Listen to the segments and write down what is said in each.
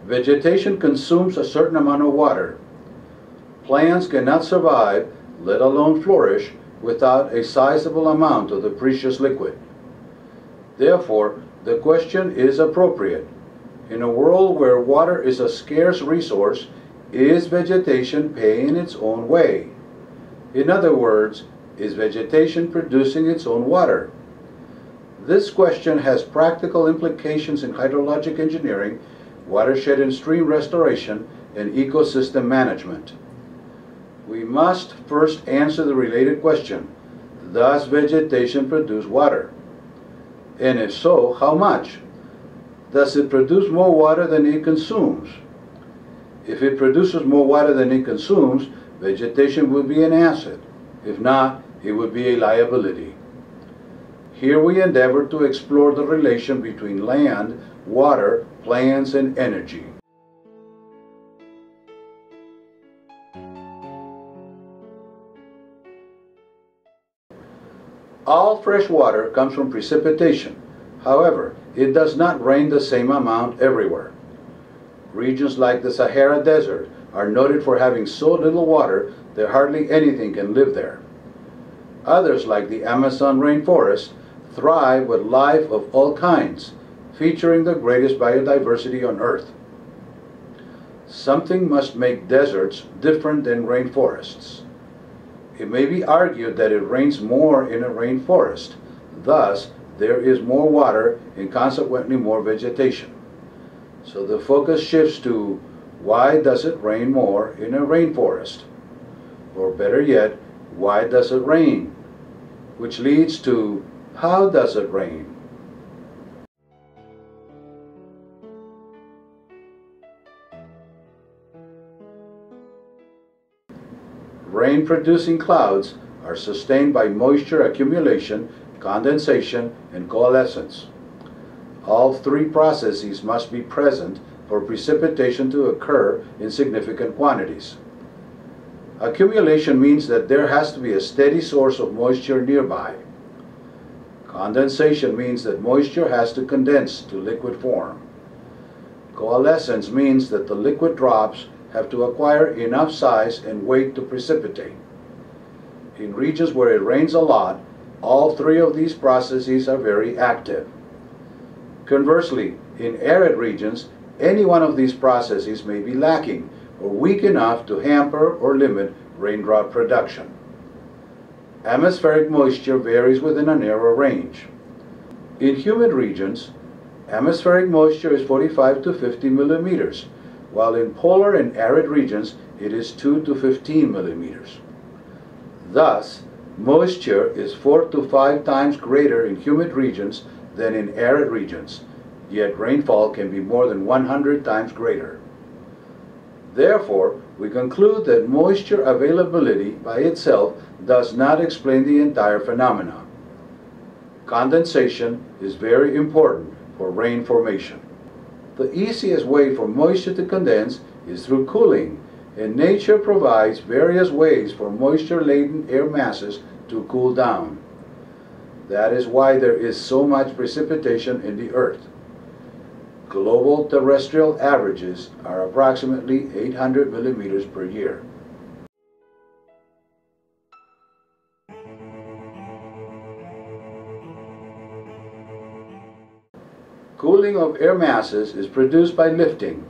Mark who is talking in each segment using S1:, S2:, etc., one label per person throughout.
S1: Vegetation consumes a certain amount of water. Plants cannot survive, let alone flourish, without a sizable amount of the precious liquid. Therefore, the question is appropriate. In a world where water is a scarce resource, is vegetation paying its own way? In other words, is vegetation producing its own water? This question has practical implications in hydrologic engineering, watershed and stream restoration, and ecosystem management. We must first answer the related question: does vegetation produce water? And if so, how much? Does it produce more water than it consumes? If it produces more water than it consumes, vegetation would be an asset. If not, it would be a liability. Here we endeavor to explore the relation between land, water, plants, and energy. All fresh water comes from precipitation. However, it does not rain the same amount everywhere. Regions like the Sahara Desert are noted for having so little water that hardly anything can live there. Others, like the Amazon rainforest, thrive with life of all kinds, featuring the greatest biodiversity on Earth. Something must make deserts different than rainforests. It may be argued that it rains more in a rainforest. Thus, there is more water and consequently more vegetation. So the focus shifts to, why does it rain more in a rainforest? Or better yet, why does it rain? Which leads to, how does it rain? Rain-producing clouds are sustained by moisture accumulation, condensation, and coalescence. All three processes must be present for precipitation to occur in significant quantities. Accumulation means that there has to be a steady source of moisture nearby. Condensation means that moisture has to condense to liquid form. Coalescence means that the liquid drops have to acquire enough size and weight to precipitate. In regions where it rains a lot, all three of these processes are very active. Conversely, in arid regions, any one of these processes may be lacking or weak enough to hamper or limit raindrop production. Atmospheric moisture varies within a narrow range. In humid regions, atmospheric moisture is 45 to 50 millimeters, while in polar and arid regions it is 2 to 15 millimeters. Thus, moisture is 4 to 5 times greater in humid regions than in arid regions, yet rainfall can be more than 100 times greater. Therefore, we conclude that moisture availability by itself does not explain the entire phenomenon. Condensation is very important for rain formation. The easiest way for moisture to condense is through cooling, and nature provides various ways for moisture-laden air masses to cool down. That is why there is so much precipitation in the earth. Global terrestrial averages are approximately 800 millimeters per year. Cooling of air masses is produced by lifting.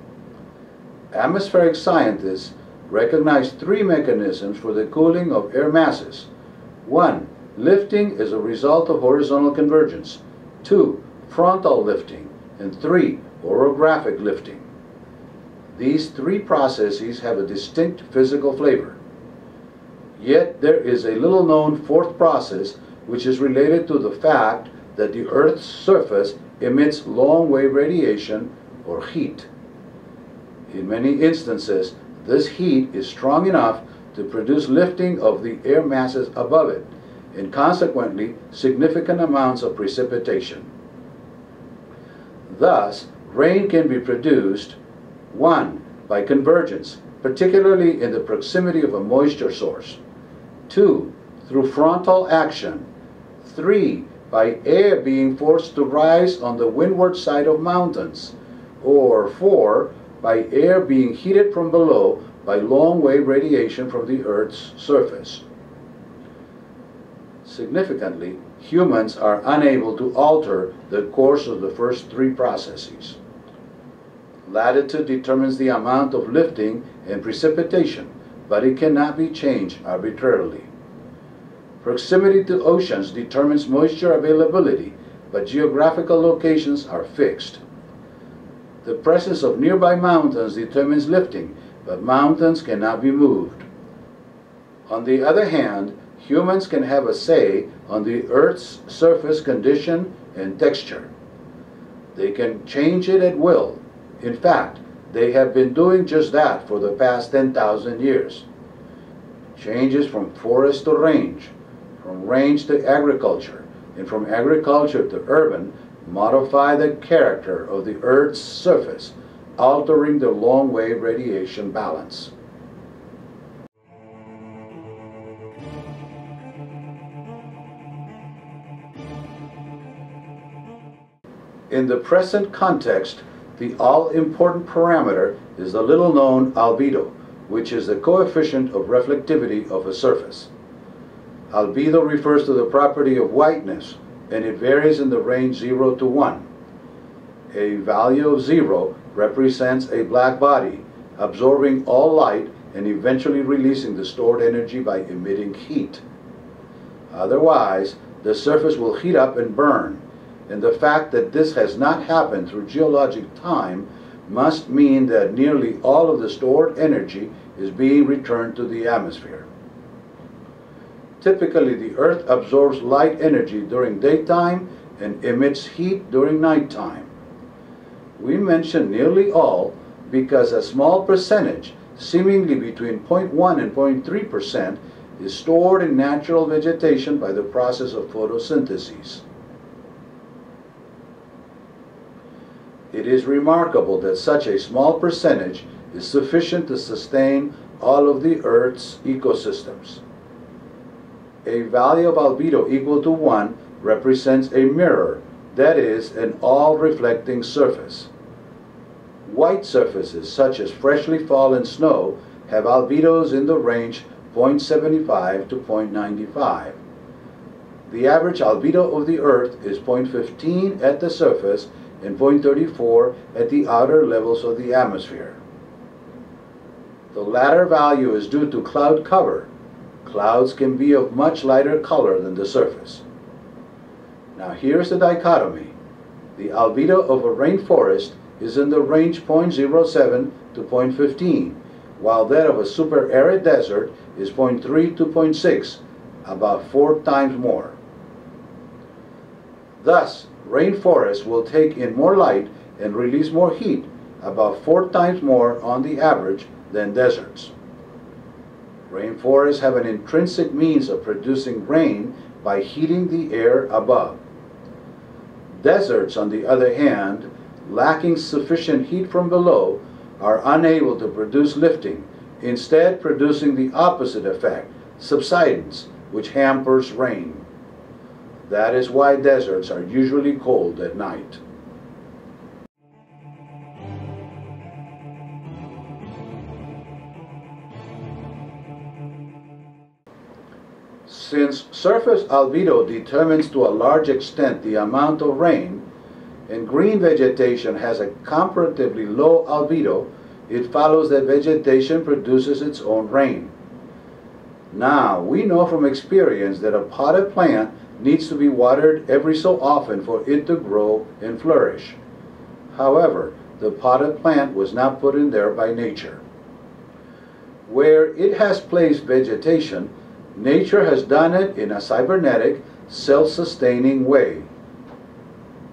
S1: Atmospheric scientists recognize three mechanisms for the cooling of air masses. 1. Lifting is a result of horizontal convergence. 2. Frontal lifting. And 3. Orographic lifting. These three processes have a distinct physical flavor. Yet there is a little-known fourth process which is related to the fact that the Earth's surface emits long-wave radiation, or heat. In many instances, this heat is strong enough to produce lifting of the air masses above it, and consequently significant amounts of precipitation. Thus, rain can be produced 1. by convergence, particularly in the proximity of a moisture source. 2. Through frontal action. 3. By air being forced to rise on the windward side of mountains. Or 4. By air being heated from below by long-wave radiation from the Earth's surface. Significantly, humans are unable to alter the course of the first 3 processes. Latitude determines the amount of lifting and precipitation, but it cannot be changed arbitrarily. Proximity to oceans determines moisture availability, but geographical locations are fixed. The presence of nearby mountains determines lifting, but mountains cannot be moved. On the other hand, humans can have a say on the Earth's surface condition and texture. They can change it at will. In fact, they have been doing just that for the past 10,000 years. Changes from forest to range, from range to agriculture, and from agriculture to urban modify the character of the Earth's surface, altering the long-wave radiation balance. In the present context, the all-important parameter is the little-known albedo, which is the coefficient of reflectivity of a surface. Albedo refers to the property of whiteness, and it varies in the range 0 to 1. A value of 0 represents a black body, absorbing all light and eventually releasing the stored energy by emitting heat. Otherwise, the surface will heat up and burn, and the fact that this has not happened through geologic time must mean that nearly all of the stored energy is being returned to the atmosphere. Typically, the Earth absorbs light energy during daytime and emits heat during nighttime. We mention nearly all because a small percentage, seemingly between 0.1 and 0.3%, is stored in natural vegetation by the process of photosynthesis. It is remarkable that such a small percentage is sufficient to sustain all of the Earth's ecosystems. A value of albedo equal to 1 represents a mirror, that is, an all-reflecting surface. White surfaces, such as freshly fallen snow, have albedos in the range 0.75 to 0.95. The average albedo of the Earth is 0.15 at the surface and 0.34 at the outer levels of the atmosphere. The latter value is due to cloud cover. Clouds can be of much lighter color than the surface. Now here's the dichotomy. The albedo of a rainforest is in the range 0.07 to 0.15, while that of a super arid desert is 0.3 to 0.6, about 4 times more. Thus, rainforests will take in more light and release more heat, about 4 times more on the average than deserts. Rainforests have an intrinsic means of producing rain by heating the air above. Deserts, on the other hand, lacking sufficient heat from below, are unable to produce lifting, instead producing the opposite effect, subsidence, which hampers rain. That is why deserts are usually cold at night. Since surface albedo determines to a large extent the amount of rain, and green vegetation has a comparatively low albedo, it follows that vegetation produces its own rain. Now, we know from experience that a potted plant needs to be watered every so often for it to grow and flourish. However, the potted plant was not put in there by nature. Where it has placed vegetation, nature has done it in a cybernetic, self-sustaining way.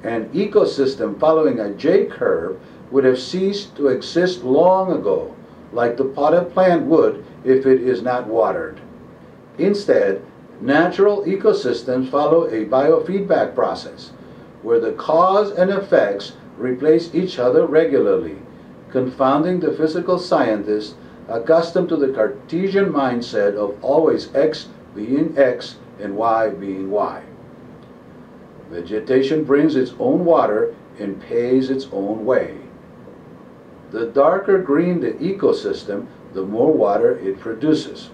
S1: An ecosystem following a J-curve would have ceased to exist long ago, like the potted plant would if it is not watered. Instead, natural ecosystems follow a biofeedback process, where the cause and effects replace each other regularly, confounding the physical scientist accustomed to the Cartesian mindset of always X being X and Y being Y. Vegetation brings its own water and pays its own way. The darker green the ecosystem, the more water it produces.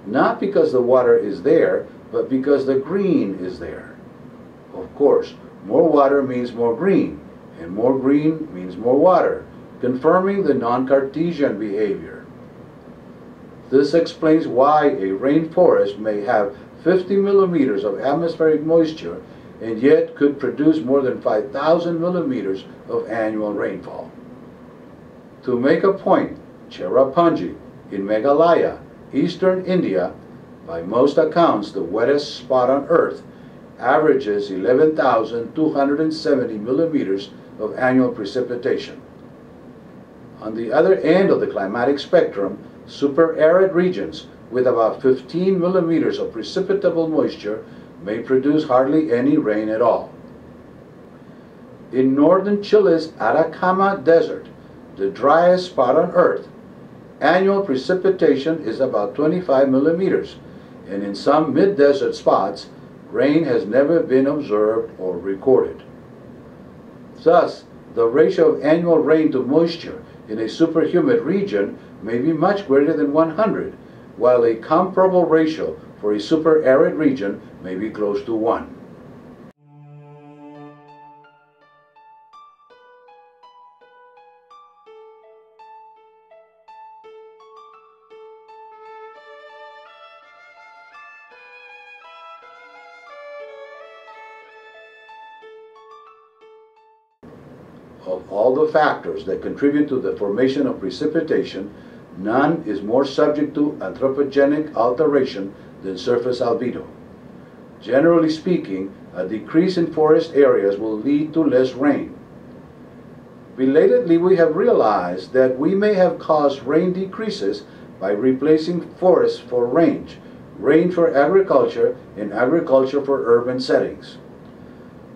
S1: Not because the water is there, but because the green is there. Of course, more water means more green, and more green means more water, confirming the non-Cartesian behavior. This explains why a rainforest may have 50 millimeters of atmospheric moisture and yet could produce more than 5,000 millimeters of annual rainfall. To make a point, Cherrapunji in Meghalaya, eastern India, by most accounts the wettest spot on Earth, averages 11,270 millimeters of annual precipitation. On the other end of the climatic spectrum, super-arid regions with about 15 millimeters of precipitable moisture may produce hardly any rain at all. In northern Chile's Atacama Desert, the driest spot on Earth, annual precipitation is about 25 millimeters, and in some mid-desert spots, rain has never been observed or recorded. Thus, the ratio of annual rain to moisture in a superhumid region may be much greater than 100, while a comparable ratio for a super-arid region may be close to 1. Of all the factors that contribute to the formation of precipitation, none is more subject to anthropogenic alteration than surface albedo. Generally speaking, a decrease in forest areas will lead to less rain. Belatedly, we have realized that we may have caused rain decreases by replacing forests for range for agriculture, and agriculture for urban settings.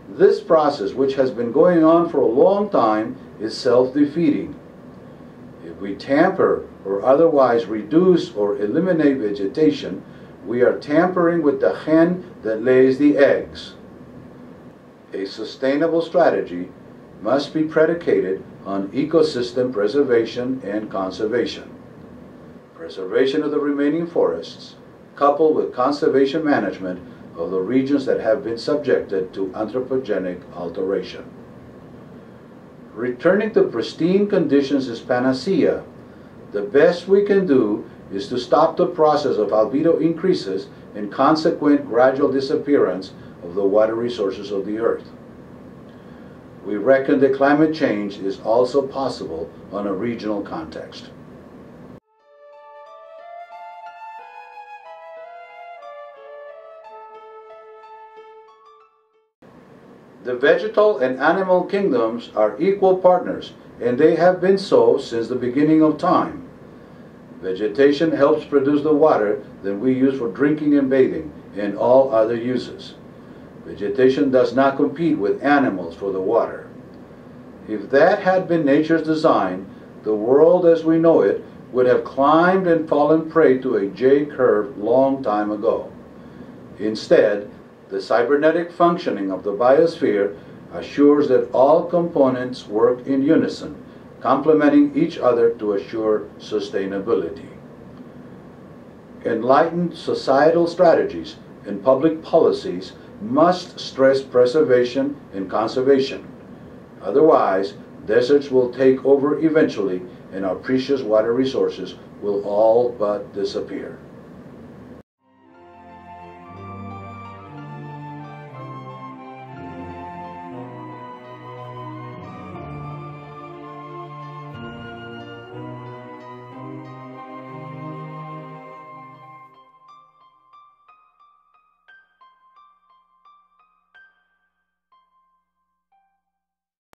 S1: This process, which has been going on for a long time, is self-defeating. If we tamper or otherwise reduce or eliminate vegetation, we are tampering with the hen that lays the eggs. A sustainable strategy must be predicated on ecosystem preservation and conservation. Preservation of the remaining forests, coupled with conservation management of the regions that have been subjected to anthropogenic alteration. Returning to pristine conditions is panacea. The best we can do is to stop the process of albedo increases and consequent gradual disappearance of the water resources of the earth. We reckon that climate change is also possible on a regional context. The vegetal and animal kingdoms are equal partners, and they have been so since the beginning of time. Vegetation helps produce the water that we use for drinking and bathing, and all other uses. Vegetation does not compete with animals for the water. If that had been nature's design, the world as we know it would have climbed and fallen prey to a J-curve long time ago. Instead, the cybernetic functioning of the biosphere assures that all components work in unison, complementing each other to assure sustainability. Enlightened societal strategies and public policies must stress preservation and conservation. Otherwise, deserts will take over eventually, and our precious water resources will all but disappear.